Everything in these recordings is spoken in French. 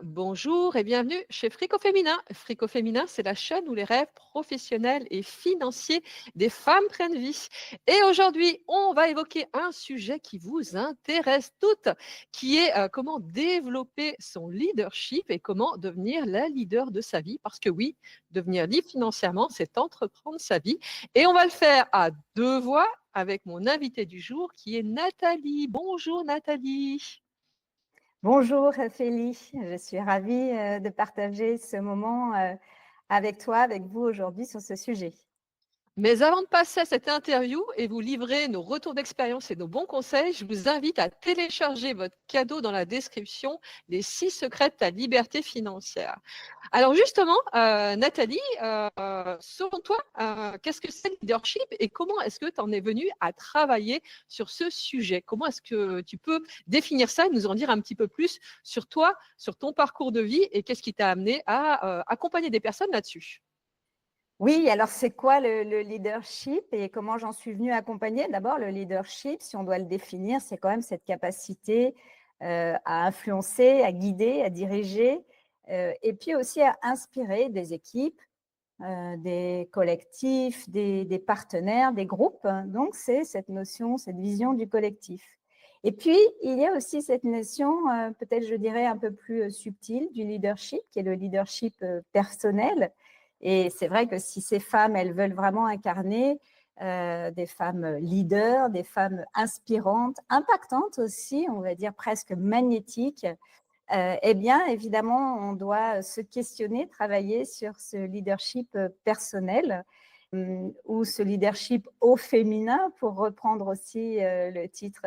Bonjour et bienvenue chez Frico Féminin. Frico Féminin, c'est la chaîne où les rêves professionnels et financiers des femmes prennent vie. Et aujourd'hui, on va évoquer un sujet qui vous intéresse toutes, qui est comment développer son leadership et comment devenir la leader de sa vie. Parce que oui, devenir libre financièrement, c'est entreprendre sa vie. Et on va le faire à deux voix avec mon invité du jour qui est Nathalie. Bonjour Nathalie. Bonjour Ophélie, je suis ravie de partager ce moment avec toi, avec vous aujourd'hui sur ce sujet. Mais avant de passer à cette interview et vous livrer nos retours d'expérience et nos bons conseils, je vous invite à télécharger votre cadeau dans la description, les 6 secrets de ta liberté financière. Alors justement, Nathalie, selon toi, qu'est-ce que c'est le leadership et comment est-ce que tu en es venue à travailler sur ce sujet? Comment est-ce que tu peux définir ça et nous en dire un petit peu plus sur toi, sur ton parcours de vie et qu'est-ce qui t'a amené à accompagner des personnes là-dessus? Oui, alors c'est quoi le leadership et comment j'en suis venue accompagner? D'abord, le leadership, si on doit le définir, c'est quand même cette capacité à influencer, à guider, à diriger et puis aussi à inspirer des équipes, des collectifs, des partenaires, des groupes. Donc, c'est cette notion, cette vision du collectif. Et puis, il y a aussi cette notion, peut-être je dirais un peu plus subtile, du leadership, qui est le leadership personnel. Et c'est vrai que si ces femmes, elles veulent vraiment incarner des femmes leaders, des femmes inspirantes, impactantes aussi, on va dire presque magnétiques, eh bien, évidemment, on doit se questionner, travailler sur ce leadership personnel ou ce leadership au féminin, pour reprendre aussi le titre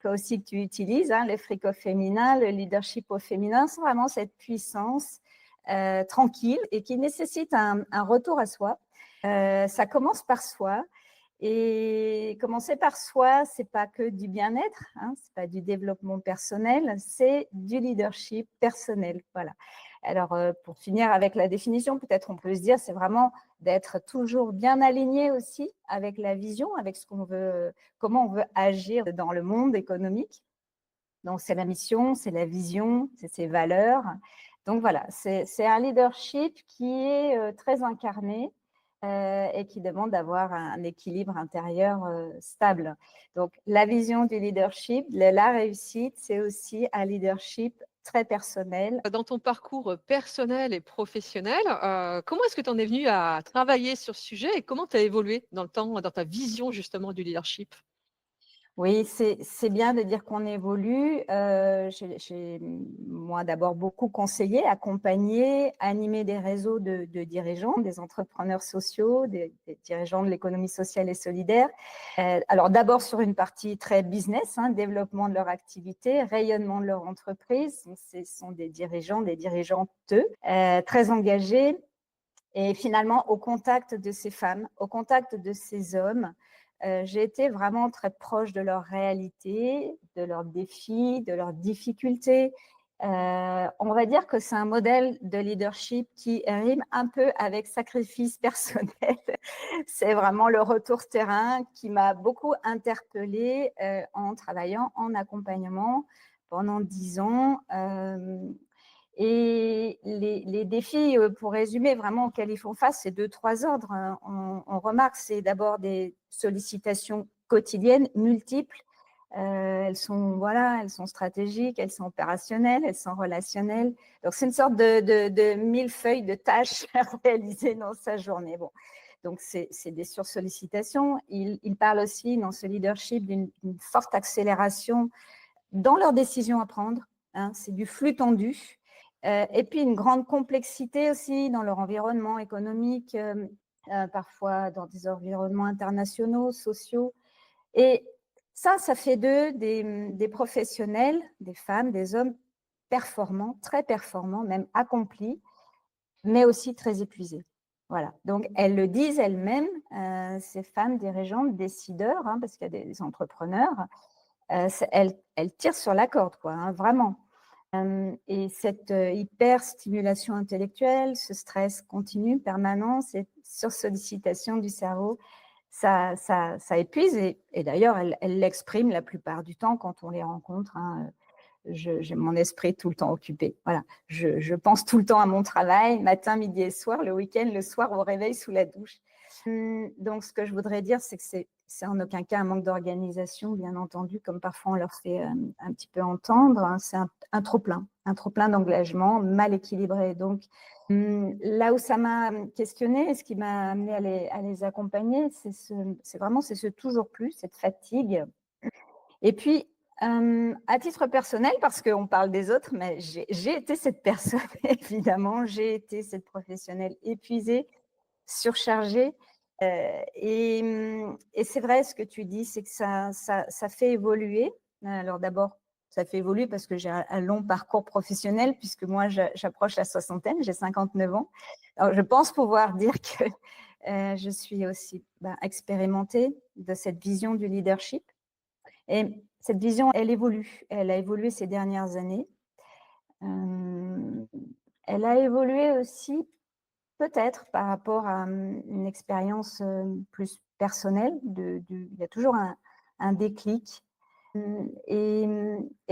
toi aussi que tu utilises, hein, le frico féminin, le leadership au féminin, c'est vraiment cette puissance tranquille et qui nécessite un retour à soi. Ça commence par soi. Et commencer par soi, c'est pas que du bien-être, hein, c'est pas du développement personnel, c'est du leadership personnel. Voilà. Alors, pour finir avec la définition, peut-être on peut se dire, c'est vraiment d'être toujours bien aligné aussi avec la vision, avec ce qu'on veut, comment on veut agir dans le monde économique. Donc, c'est la mission, c'est la vision, c'est ses valeurs. Donc, voilà, c'est un leadership qui est très incarné et qui demande d'avoir un équilibre intérieur stable. Donc, la vision du leadership, la réussite, c'est aussi un leadership très personnel. Dans ton parcours personnel et professionnel, comment est-ce que tu en es venu à travailler sur ce sujet et comment tu as évolué dans le temps, dans ta vision justement du leadership? Oui, c'est bien de dire qu'on évolue. J'ai, moi, d'abord beaucoup conseillé, accompagné, animé des réseaux de dirigeants, des entrepreneurs sociaux, des dirigeants de l'économie sociale et solidaire. Alors, d'abord sur une partie très business, hein, développement de leur activité, rayonnement de leur entreprise. Ce sont des dirigeants, des dirigeantes très engagés. Et finalement, au contact de ces femmes, au contact de ces hommes, j'ai été vraiment très proche de leur réalité, de leurs défis, de leurs difficultés. On va dire que c'est un modèle de leadership qui rime un peu avec sacrifice personnel. C'est vraiment le retour terrain qui m'a beaucoup interpellée en travaillant en accompagnement pendant 10 ans. Et les défis, pour résumer vraiment, auxquels ils font face, c'est 2-3 ordres. On remarque, c'est d'abord des sollicitations quotidiennes, multiples. Elles sont stratégiques, elles sont opérationnelles, elles sont relationnelles. Donc, c'est une sorte de millefeuille de tâches à réaliser dans sa journée. Bon. Donc, c'est des sursollicitations. Ils parlent aussi, dans ce leadership, d'une forte accélération dans leurs décisions à prendre. Hein, c'est du flux tendu. Et puis une grande complexité aussi dans leur environnement économique, parfois dans des environnements internationaux, sociaux. Et ça fait d'eux des professionnels, des femmes, des hommes performants, très performants, même accomplis, mais aussi très épuisés. Voilà. Donc, elles le disent elles-mêmes, ces femmes dirigeantes, décideurs, hein, parce qu'il y a des entrepreneurs, elles tirent sur la corde, quoi, hein, vraiment. Et cette hyper-stimulation intellectuelle, ce stress continu, permanent, cette sursollicitation du cerveau, ça épuise. Et d'ailleurs, elles l'expriment la plupart du temps quand on les rencontre. Hein. j'ai mon esprit tout le temps occupé. Voilà, je pense tout le temps à mon travail, matin, midi et soir, le week-end, le soir au réveil, sous la douche. Donc, ce que je voudrais dire, c'est que c'est en aucun cas un manque d'organisation, bien entendu, comme parfois on leur fait un petit peu entendre. Hein. C'est un trop-plein d'engagement mal équilibré. Donc, là où ça m'a questionné, ce qui m'a amené à les accompagner, c'est vraiment ce toujours plus, cette fatigue. Et puis, à titre personnel, parce qu'on parle des autres, mais j'ai été cette personne, évidemment, j'ai été cette professionnelle épuisée, surchargée. Et c'est vrai, ce que tu dis, c'est que ça fait évoluer. Alors d'abord, ça fait évoluer parce que j'ai un long parcours professionnel, puisque moi, j'approche la soixantaine, j'ai 59 ans. Alors, je pense pouvoir dire que je suis aussi expérimentée de cette vision du leadership. Et cette vision, elle évolue. Elle a évolué ces dernières années. Elle a évolué aussi peut-être par rapport à une expérience plus personnelle. Il y a toujours un déclic. Et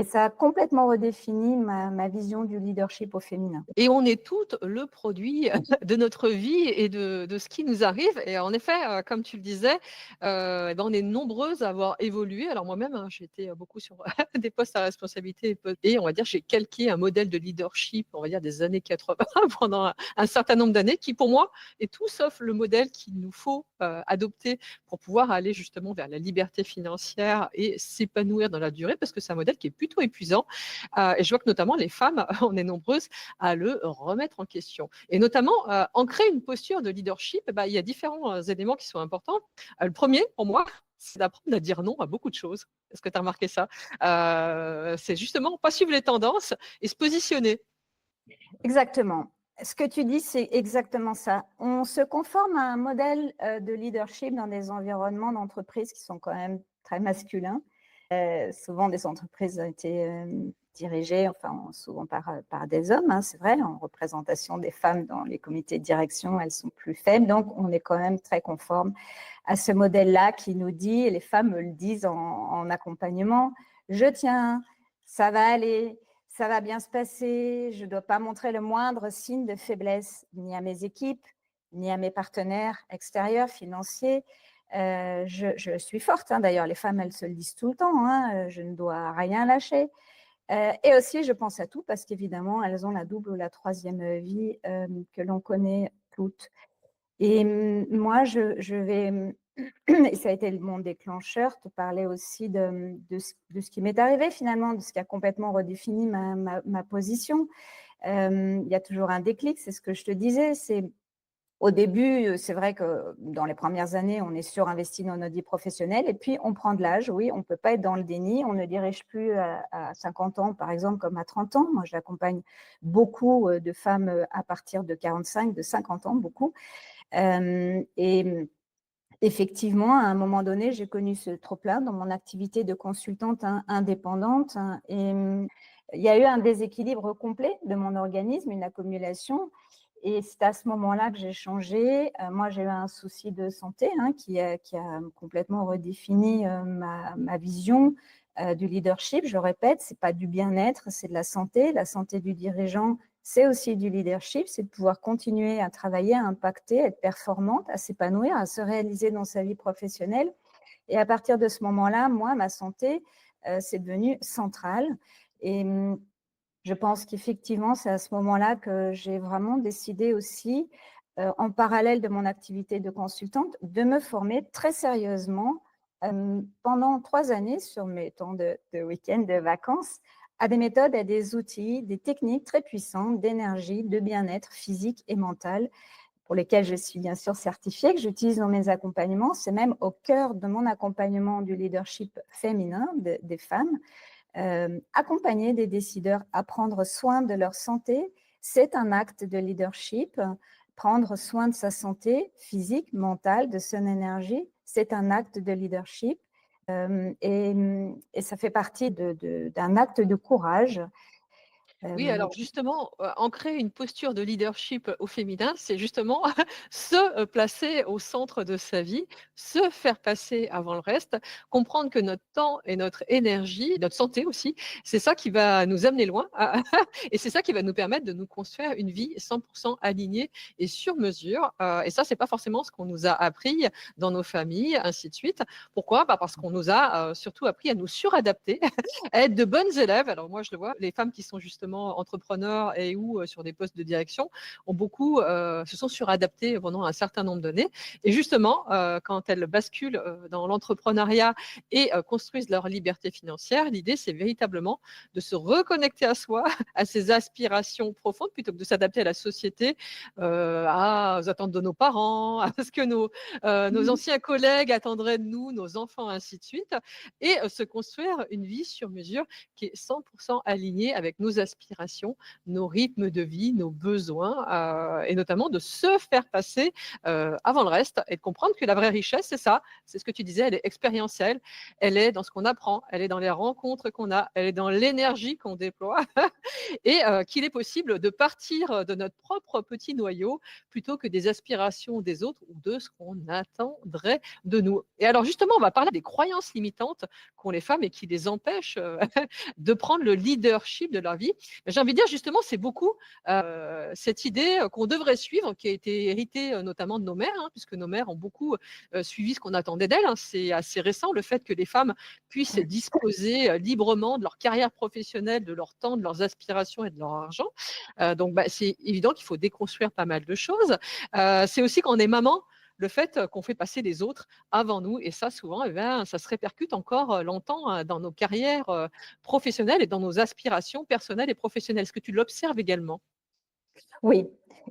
ça a complètement redéfini ma vision du leadership au féminin. Et on est toutes le produit de notre vie et de ce qui nous arrive. Et en effet, comme tu le disais, on est nombreuses à avoir évolué. Alors moi-même, hein, j'ai été beaucoup sur des postes à responsabilité et on va dire j'ai calqué un modèle de leadership, on va dire des années 80 pendant un certain nombre d'années, qui pour moi est tout sauf le modèle qu'il nous faut adopter pour pouvoir aller justement vers la liberté financière et s'épanouir dans la durée, parce que c'est un modèle qui est plutôt épuisant. Et je vois que notamment les femmes, on est nombreuses à le remettre en question. Et notamment, ancrer une posture de leadership, il y a différents éléments qui sont importants. Le premier, pour moi, c'est d'apprendre à dire non à beaucoup de choses. Est-ce que tu as remarqué ça? C'est justement pas suivre les tendances et se positionner. Exactement. Ce que tu dis, c'est exactement ça. On se conforme à un modèle de leadership dans des environnements d'entreprise qui sont quand même très masculins. Souvent, des entreprises ont été dirigées, souvent par des hommes, hein, c'est vrai. En représentation des femmes dans les comités de direction, elles sont plus faibles. Donc, on est quand même très conforme à ce modèle-là qui nous dit, et les femmes me le disent en accompagnement, je tiens, ça va aller, ça va bien se passer, je ne dois pas montrer le moindre signe de faiblesse, ni à mes équipes, ni à mes partenaires extérieurs, financiers. Je suis forte, hein, d'ailleurs, les femmes, elles se le disent tout le temps, hein, je ne dois rien lâcher. Et aussi, je pense à tout parce qu'évidemment, elles ont la double ou la troisième vie que l'on connaît toutes. Et moi, je vais, et ça a été mon déclencheur, te parler aussi de ce qui m'est arrivé finalement, de ce qui a complètement redéfini ma position. Il y a toujours un déclic, c'est ce que je te disais, au début, c'est vrai que dans les premières années, on est surinvesti dans notre vie professionnelle et puis on prend de l'âge, oui, on ne peut pas être dans le déni, on ne dirige plus à 50 ans, par exemple, comme à 30 ans. Moi, j'accompagne beaucoup de femmes à partir de 45, de 50 ans, beaucoup. Et effectivement, à un moment donné, j'ai connu ce trop-plein dans mon activité de consultante indépendante. Et il y a eu un déséquilibre complet de mon organisme, une accumulation. Et c'est à ce moment-là que j'ai changé. Moi, j'ai eu un souci de santé qui a complètement redéfini ma vision du leadership. Je répète, ce n'est pas du bien-être, c'est de la santé. La santé du dirigeant, c'est aussi du leadership, c'est de pouvoir continuer à travailler, à impacter, à être performante, à s'épanouir, à se réaliser dans sa vie professionnelle. Et à partir de ce moment-là, moi, ma santé, c'est devenu centrale. Et je pense qu'effectivement, c'est à ce moment-là que j'ai vraiment décidé aussi, en parallèle de mon activité de consultante, de me former très sérieusement pendant 3 années sur mes temps de week-end, de vacances, à des méthodes, à des outils, des techniques très puissantes d'énergie, de bien-être physique et mental, pour lesquelles je suis bien sûr certifiée, que j'utilise dans mes accompagnements. C'est même au cœur de mon accompagnement du leadership féminin des femmes. Accompagner des décideurs à prendre soin de leur santé, c'est un acte de leadership. Prendre soin de sa santé physique, mentale, de son énergie, c'est un acte de leadership. Et ça fait partie d'un acte de courage. Oui, alors justement, ancrer une posture de leadership au féminin, c'est justement se, placer au centre de sa vie, se faire passer avant le reste, comprendre que notre temps et notre énergie, notre santé aussi, c'est ça qui va nous amener loin et c'est ça qui va nous permettre de nous construire une vie 100 alignée et sur mesure, et ça, c'est pas forcément ce qu'on nous a appris dans nos familles, ainsi de suite. Pourquoi? Bah, parce qu'on nous a, surtout appris à nous suradapter, à être de bonnes élèves. Alors moi, je le vois, les femmes qui sont justement entrepreneurs et ou sur des postes de direction ont beaucoup, se sont suradaptées pendant un certain nombre d'années. Et justement, quand elles basculent dans l'entrepreneuriat et construisent leur liberté financière, l'idée, c'est véritablement de se reconnecter à soi, à ses aspirations profondes, plutôt que de s'adapter à la société, aux attentes de nos parents, à ce que nos anciens collègues attendraient de nous, nos enfants, ainsi de suite, et se construire une vie sur mesure qui est 100 alignée avec nos aspirations, nos rythmes de vie, nos besoins, et notamment de se faire passer avant le reste et de comprendre que la vraie richesse, c'est ça, c'est ce que tu disais, elle est expérientielle, elle est dans ce qu'on apprend, elle est dans les rencontres qu'on a, elle est dans l'énergie qu'on déploie et qu'il est possible de partir de notre propre petit noyau plutôt que des aspirations des autres ou de ce qu'on attendrait de nous. Et alors justement, on va parler des croyances limitantes qu'ont les femmes et qui les empêchent de prendre le leadership de leur vie. J'ai envie de dire justement, c'est beaucoup cette idée qu'on devrait suivre, qui a été héritée notamment de nos mères, hein, puisque nos mères ont beaucoup suivi ce qu'on attendait d'elles. Hein. C'est assez récent le fait que les femmes puissent disposer librement de leur carrière professionnelle, de leur temps, de leurs aspirations et de leur argent. Donc, bah, c'est évident qu'il faut déconstruire pas mal de choses. C'est aussi quand on est maman, le fait qu'on fait passer les autres avant nous. Et ça, souvent, eh bien, ça se répercute encore longtemps dans nos carrières professionnelles et dans nos aspirations personnelles et professionnelles. Est-ce que tu l'observes également? Oui,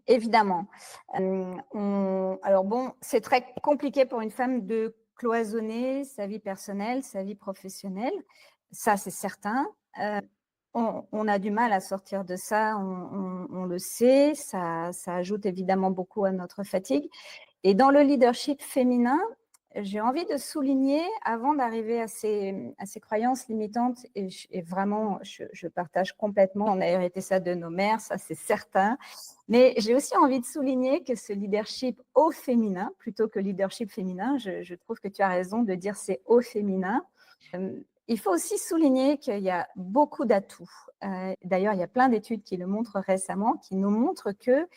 évidemment. Alors bon, c'est très compliqué pour une femme de cloisonner sa vie personnelle, sa vie professionnelle. Ça, c'est certain. On a du mal à sortir de ça, on le sait. Ça ajoute évidemment beaucoup à notre fatigue. Et dans le leadership féminin, j'ai envie de souligner, avant d'arriver à ces croyances limitantes, et vraiment, je partage complètement, on a hérité ça de nos mères, ça c'est certain, mais j'ai aussi envie de souligner que ce leadership au féminin, plutôt que leadership féminin, je trouve que tu as raison de dire c'est au féminin. Il faut aussi souligner qu'il y a beaucoup d'atouts. D'ailleurs, il y a plein d'études qui le montrent récemment, qui nous montrent que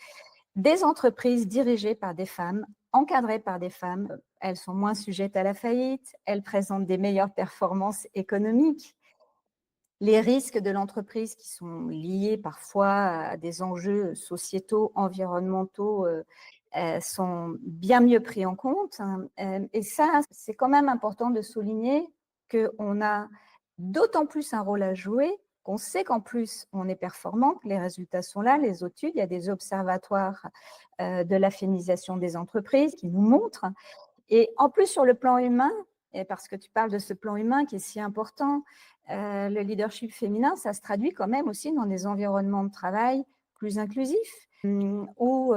des entreprises dirigées par des femmes, encadrées par des femmes, elles sont moins sujettes à la faillite, elles présentent des meilleures performances économiques. Les risques de l'entreprise qui sont liés parfois à des enjeux sociétaux, environnementaux, sont bien mieux pris en compte. Et ça, c'est quand même important de souligner qu'on a d'autant plus un rôle à jouer qu'on sait qu'en plus, on est performant, que les résultats sont là, les études, il y a des observatoires de la féminisation des entreprises qui nous montrent. Et en plus, sur le plan humain, et parce que tu parles de ce plan humain qui est si important, le leadership féminin, ça se traduit quand même aussi dans des environnements de travail plus inclusifs, où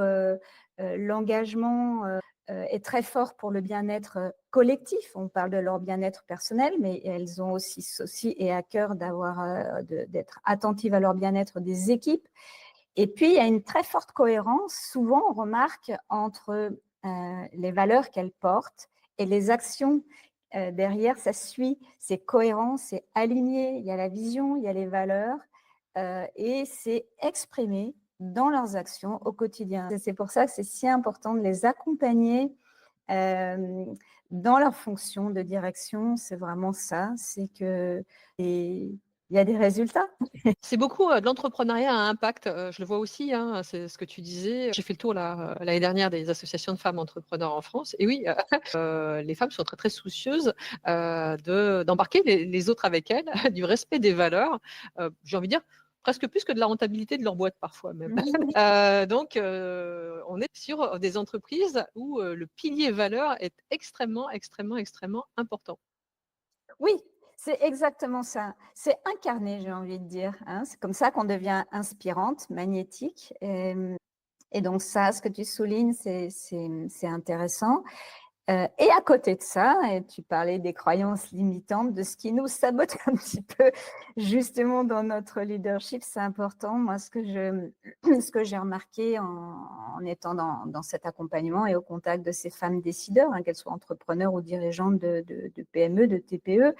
l'engagement est très fort pour le bien-être collectif. On parle de leur bien-être personnel, mais elles ont aussi souci et à cœur d'être attentives à leur bien-être des équipes. Et puis, il y a une très forte cohérence, souvent on remarque, entre les valeurs qu'elles portent et les actions derrière, ça suit, c'est cohérent, c'est aligné, il y a la vision, il y a les valeurs, et c'est exprimé dans leurs actions au quotidien. C'est pour ça que c'est si important de les accompagner dans leur fonction de direction. C'est vraiment ça, c'est que il y a des résultats. C'est beaucoup de l'entrepreneuriat à impact. Je le vois aussi, hein, c'est ce que tu disais. J'ai fait le tour l'année dernière des associations de femmes entrepreneurs en France. Et oui, les femmes sont très, très soucieuses d'embarquer les autres avec elles, du respect des valeurs. J'ai envie de dire, presque plus que de la rentabilité de leur boîte parfois même. Donc, on est sur des entreprises où le pilier valeur est extrêmement, extrêmement, extrêmement important. Oui, c'est exactement ça. C'est incarné, j'ai envie de dire, hein. C'est comme ça qu'on devient inspirante, magnétique. Et donc ça, ce que tu soulignes, c'est intéressant. Et à côté de ça, et tu parlais des croyances limitantes, de ce qui nous sabote un petit peu justement dans notre leadership, c'est important. Moi, ce que j'ai remarqué en étant dans cet accompagnement et au contact de ces femmes décideurs, hein, qu'elles soient entrepreneurs ou dirigeantes de PME, de TPE,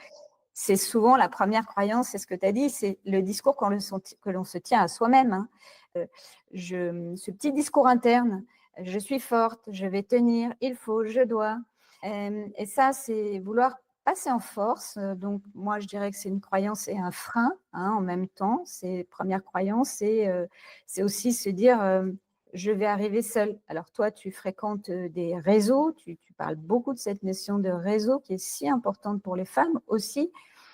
c'est souvent la première croyance, c'est ce que tu as dit, c'est le discours que l'on se tient à soi-même. Hein. Ce petit discours interne, je suis forte, je vais tenir, il faut, je dois. Et ça, c'est vouloir passer en force. Donc, moi, je dirais que c'est une croyance et un frein en même temps. C'est première croyance, c'est aussi se dire je vais arriver seule. Alors, toi, tu fréquentes des réseaux, tu parles beaucoup de cette notion de réseau qui est si importante pour les femmes aussi.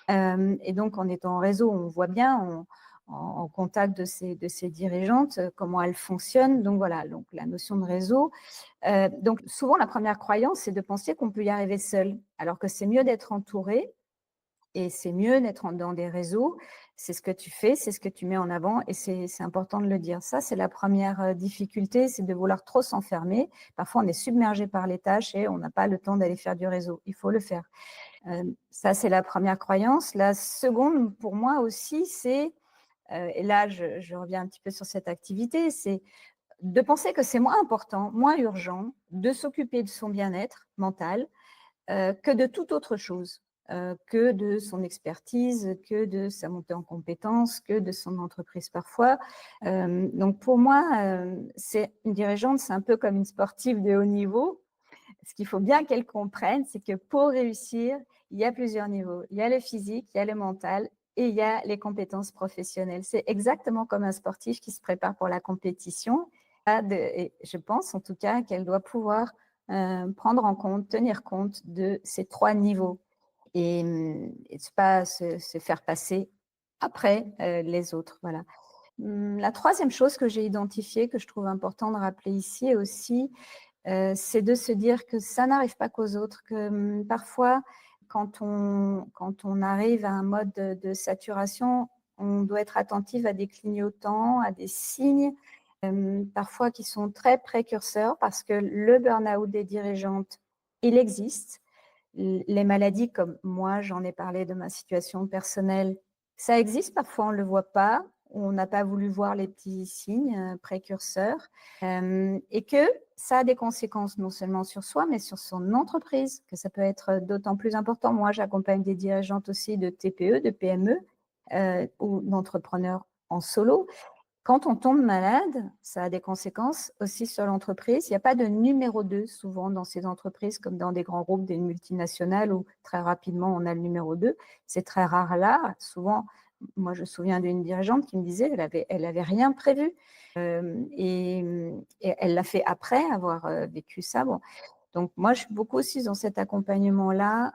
Et donc, en étant en réseau, on voit bien, en contact de ces dirigeantes, comment elles fonctionnent. Donc voilà, donc la notion de réseau. Donc souvent, la première croyance, c'est de penser qu'on peut y arriver seul, alors que c'est mieux d'être entouré et c'est mieux d'être dans des réseaux. C'est ce que tu fais, c'est ce que tu mets en avant et c'est important de le dire. Ça, c'est la première difficulté, c'est de vouloir trop s'enfermer. Parfois, on est submergé par les tâches et on n'a pas le temps d'aller faire du réseau. Il faut le faire. Ça, c'est la première croyance. La seconde, pour moi aussi, c'est et là, je reviens un petit peu sur cette activité, c'est de penser que c'est moins important, moins urgent de s'occuper de son bien-être mental que de toute autre chose, que de son expertise, que de sa montée en compétences, que de son entreprise parfois. Donc pour moi, c'est une dirigeante, c'est un peu comme une sportive de haut niveau. Ce qu'il faut bien qu'elle comprenne, c'est que pour réussir, il y a plusieurs niveaux. Il y a le physique, il y a le mental et il y a les compétences professionnelles. C'est exactement comme un sportif qui se prépare pour la compétition. Et je pense en tout cas qu'elle doit pouvoir prendre en compte, tenir compte de ces trois niveaux et ne pas se faire passer après les autres. Voilà. La troisième chose que j'ai identifiée, que je trouve important de rappeler ici aussi, c'est de se dire que ça n'arrive pas qu'aux autres, que parfois, quand on arrive à un mode de saturation, on doit être attentif à des clignotants, à des signes, parfois qui sont très précurseurs, parce que le burn-out des dirigeantes, il existe. Les maladies, comme moi, j'en ai parlé de ma situation personnelle, ça existe, parfois on ne le voit pas, on n'a pas voulu voir les petits signes précurseurs, et que ça a des conséquences non seulement sur soi, mais sur son entreprise, que ça peut être d'autant plus important. Moi, j'accompagne des dirigeantes aussi de TPE, de PME ou d'entrepreneurs en solo. Quand on tombe malade, ça a des conséquences aussi sur l'entreprise. Il n'y a pas de numéro 2 souvent dans ces entreprises, comme dans des grands groupes, des multinationales, où très rapidement on a le numéro 2. C'est très rare là. Souvent, moi je me souviens d'une dirigeante qui me disait elle avait rien prévu. Et elle l'a fait après avoir vécu ça. Bon. Donc moi je suis beaucoup aussi dans cet accompagnement-là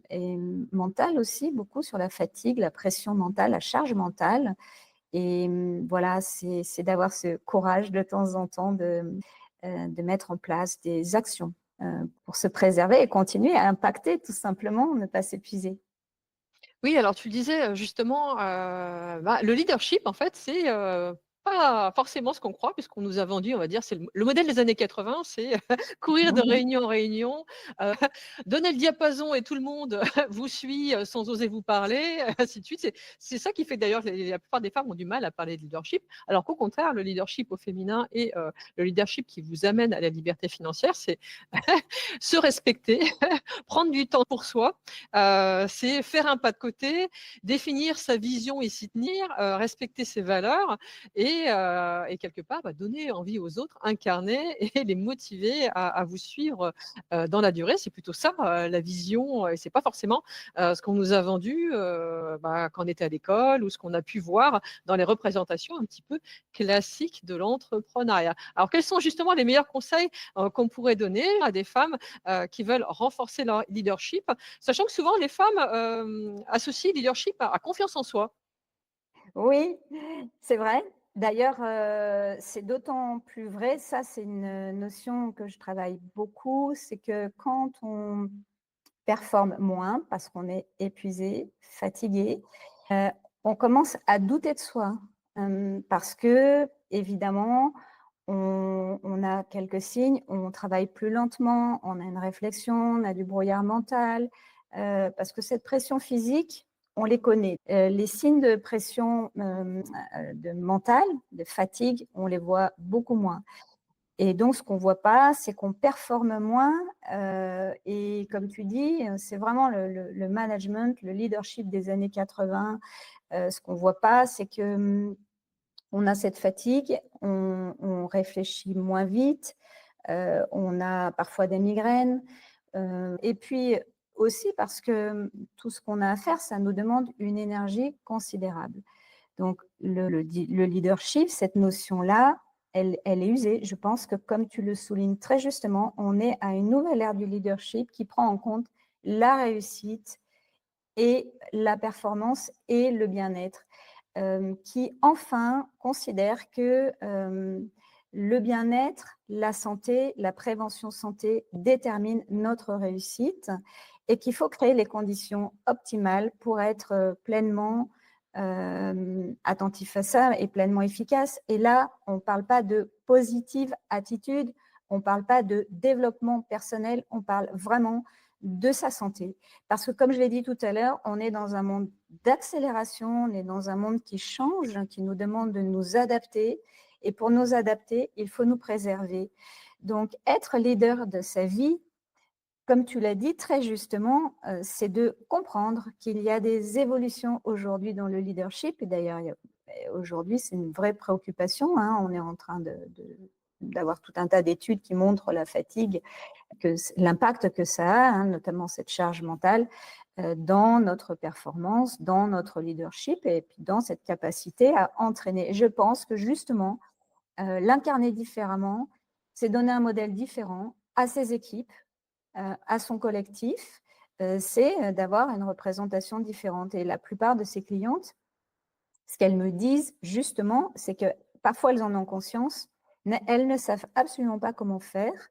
et mental aussi, beaucoup sur la fatigue, la pression mentale, la charge mentale. Et voilà, c'est d'avoir ce courage de temps en temps de mettre en place des actions pour se préserver et continuer à impacter tout simplement, ne pas s'épuiser. Oui, alors tu le disais justement, le leadership, en fait, c'est pas forcément ce qu'on croit, puisqu'on nous a vendu, on va dire, c'est le modèle des années 80, c'est courir de réunion en réunion, heu, donner le diapason et tout le monde vous suit sans oser vous parler, ainsi de suite. C'est ça qui fait d'ailleurs que la plupart des femmes ont du mal à parler de leadership, alors qu'au contraire, le leadership au féminin et le leadership qui vous amène à la liberté financière, c'est se respecter, prendre du temps pour soi, c'est faire un pas de côté, définir sa vision et s'y tenir, respecter ses valeurs et quelque part donner envie aux autres, incarner et les motiver à vous suivre dans la durée. C'est plutôt ça la vision et c'est pas forcément ce qu'on nous a vendu quand on était à l'école ou ce qu'on a pu voir dans les représentations un petit peu classiques de l'entrepreneuriat. Alors quels sont justement les meilleurs conseils qu'on pourrait donner à des femmes qui veulent renforcer leur leadership, sachant que souvent les femmes associent leadership à confiance en soi. Oui, c'est vrai. D'ailleurs, c'est d'autant plus vrai, ça c'est une notion que je travaille beaucoup, c'est que quand on performe moins parce qu'on est épuisé, fatigué, on commence à douter de soi parce que évidemment, on a quelques signes, on travaille plus lentement, on a une réflexion, on a du brouillard mental, parce que cette pression physique, on les connaît. Les signes de pression de mentale, de fatigue, on les voit beaucoup moins. Et donc, ce qu'on ne voit pas, c'est qu'on performe moins. Et comme tu dis, c'est vraiment le management, le leadership des années 80. Ce qu'on ne voit pas, c'est que on a cette fatigue, on réfléchit moins vite, on a parfois des migraines. Et puis aussi parce que tout ce qu'on a à faire, ça nous demande une énergie considérable. Donc, le leadership, cette notion-là, elle est usée. Je pense que, comme tu le soulignes très justement, on est à une nouvelle ère du leadership qui prend en compte la réussite et la performance et le bien-être, qui enfin considère que le bien-être, la santé, la prévention santé détermine notre réussite et qu'il faut créer les conditions optimales pour être pleinement attentif à ça et pleinement efficace. Et là, on ne parle pas de positive attitude, on ne parle pas de développement personnel, on parle vraiment de sa santé. Parce que comme je l'ai dit tout à l'heure, on est dans un monde d'accélération, on est dans un monde qui change, qui nous demande de nous adapter. Et pour nous adapter, il faut nous préserver. Donc, être leader de sa vie, comme tu l'as dit très justement, c'est de comprendre qu'il y a des évolutions aujourd'hui dans le leadership. Et d'ailleurs, aujourd'hui, c'est une vraie préoccupation. Hein. On est en train d'avoir tout un tas d'études qui montrent la fatigue, l'impact que ça a, hein, notamment cette charge mentale, dans notre performance, dans notre leadership et puis dans cette capacité à entraîner. Je pense que justement, l'incarner différemment, c'est donner un modèle différent à ses équipes, à son collectif, c'est d'avoir une représentation différente. Et la plupart de ses clientes, ce qu'elles me disent justement, c'est que parfois elles en ont conscience, mais elles ne savent absolument pas comment faire.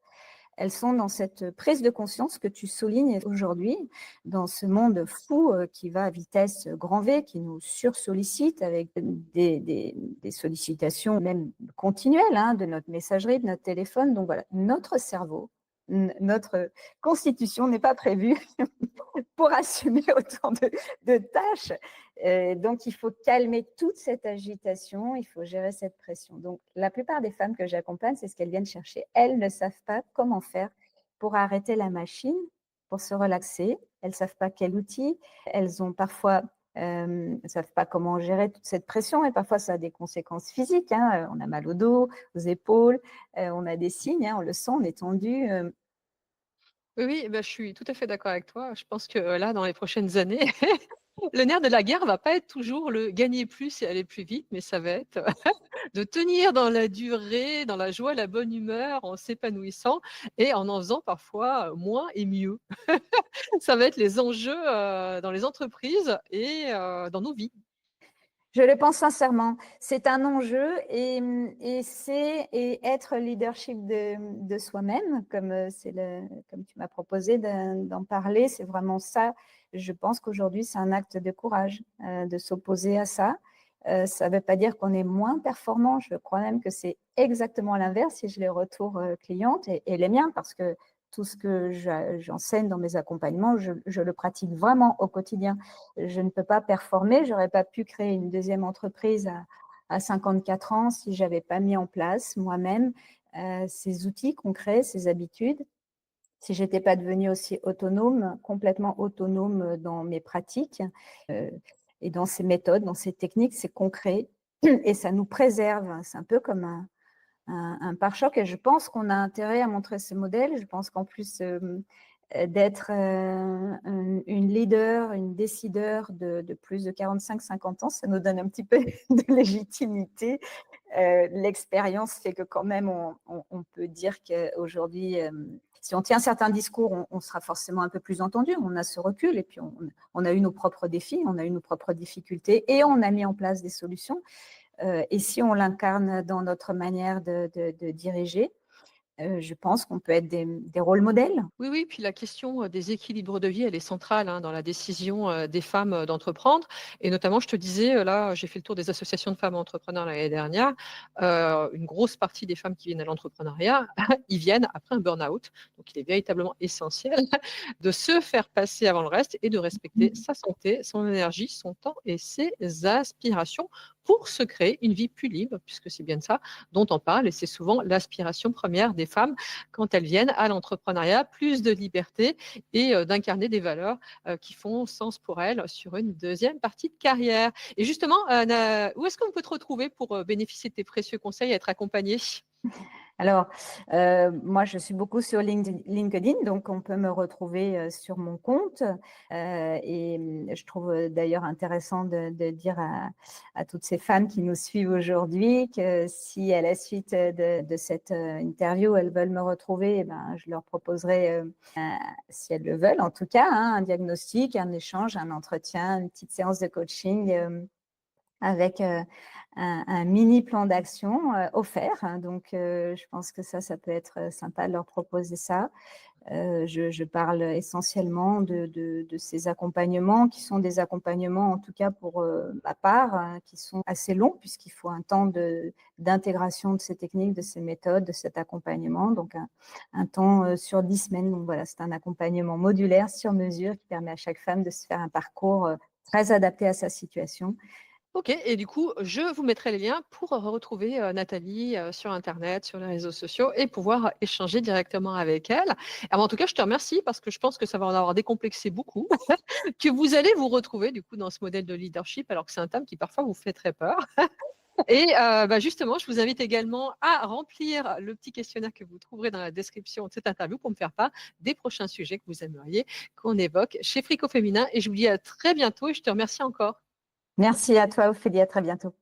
Elles sont dans cette prise de conscience que tu soulignes aujourd'hui, dans ce monde fou qui va à vitesse grand V, qui nous sursollicite avec des sollicitations même continuelles hein, de notre messagerie, de notre téléphone. Donc voilà, notre cerveau, notre constitution n'est pas prévue pour assumer autant de tâches. Donc, il faut calmer toute cette agitation, il faut gérer cette pression. Donc, la plupart des femmes que j'accompagne, c'est ce qu'elles viennent chercher. Elles ne savent pas comment faire pour arrêter la machine, pour se relaxer. Elles ne savent pas quel outil. Elles ont parfois ne savent pas comment gérer toute cette pression et parfois ça a des conséquences physiques. Hein. On a mal au dos, aux épaules, on a des signes, hein, on le sent, on est tendu. Oui, oui, bah, je suis tout à fait d'accord avec toi. Je pense que là, dans les prochaines années, le nerf de la guerre va pas être toujours le gagner plus et aller plus vite, mais ça va être de tenir dans la durée, dans la joie, la bonne humeur, en s'épanouissant et en faisant parfois moins et mieux. Ça va être les enjeux dans les entreprises et dans nos vies. Je le pense sincèrement. C'est un enjeu et être leadership de soi-même, comme tu m'as proposé d'en parler, c'est vraiment ça. Je pense qu'aujourd'hui, c'est un acte de courage de s'opposer à ça. Ça ne veut pas dire qu'on est moins performant. Je crois même que c'est exactement l'inverse si je les retours clientes et les miens, parce que tout ce que j'enseigne dans mes accompagnements, je le pratique vraiment au quotidien. Je ne peux pas performer, je n'aurais pas pu créer une deuxième entreprise à 54 ans si je n'avais pas mis en place moi-même ces outils concrets, ces habitudes. Si je n'étais pas devenue aussi autonome, complètement autonome dans mes pratiques et dans ces méthodes, dans ces techniques, c'est concret et ça nous préserve. C'est un peu comme un pare-choc et je pense qu'on a intérêt à montrer ce modèle. Je pense qu'en plus d'être une leader, une décideur de plus de 45-50 ans, ça nous donne un petit peu de légitimité. L'expérience fait que quand même, on peut dire qu'aujourd'hui, si on tient certains discours, on sera forcément un peu plus entendu. On a ce recul et puis on a eu nos propres défis, on a eu nos propres difficultés et on a mis en place des solutions. Et si on l'incarne dans notre manière de diriger, Je pense qu'on peut être des rôles modèles. Oui, oui, puis la question des équilibres de vie, elle est centrale dans la décision des femmes d'entreprendre. Et notamment, je te disais, là, j'ai fait le tour des associations de femmes entrepreneurs l'année dernière. Une grosse partie des femmes qui viennent à l'entrepreneuriat, ils viennent après un burn-out. Donc, il est véritablement essentiel de se faire passer avant le reste et de respecter sa santé, son énergie, son temps et ses aspirations pour se créer une vie plus libre, puisque c'est bien de ça dont on parle. Et c'est souvent l'aspiration première des femmes quand elles viennent à l'entrepreneuriat, plus de liberté et d'incarner des valeurs qui font sens pour elles sur une deuxième partie de carrière. Et justement, où est-ce qu'on peut te retrouver pour bénéficier de tes précieux conseils et être accompagnée? Alors, moi, je suis beaucoup sur LinkedIn, donc on peut me retrouver sur mon compte. Et je trouve d'ailleurs intéressant de dire à toutes ces femmes qui nous suivent aujourd'hui que si à la suite de cette interview, elles veulent me retrouver, eh ben, je leur proposerai, si elles le veulent en tout cas, un diagnostic, un échange, un entretien, une petite séance de coaching avec un mini plan d'action offert. Donc, je pense que ça peut être sympa de leur proposer ça. Je parle essentiellement de ces accompagnements qui sont des accompagnements, en tout cas pour ma part, qui sont assez longs puisqu'il faut un temps d'intégration de ces techniques, de ces méthodes, de cet accompagnement. Donc, un temps sur 10 semaines. Donc, voilà, c'est un accompagnement modulaire sur mesure qui permet à chaque femme de se faire un parcours très adapté à sa situation. Ok, et du coup, je vous mettrai les liens pour retrouver Nathalie sur Internet, sur les réseaux sociaux et pouvoir échanger directement avec elle. Alors, en tout cas, je te remercie parce que je pense que ça va en avoir décomplexé beaucoup, que vous allez vous retrouver du coup dans ce modèle de leadership alors que c'est un thème qui parfois vous fait très peur. Et justement, je vous invite également à remplir le petit questionnaire que vous trouverez dans la description de cette interview pour me faire part des prochains sujets que vous aimeriez qu'on évoque chez Frico Féminin. Et je vous dis à très bientôt et je te remercie encore. Merci à toi, Ophélie. À très bientôt.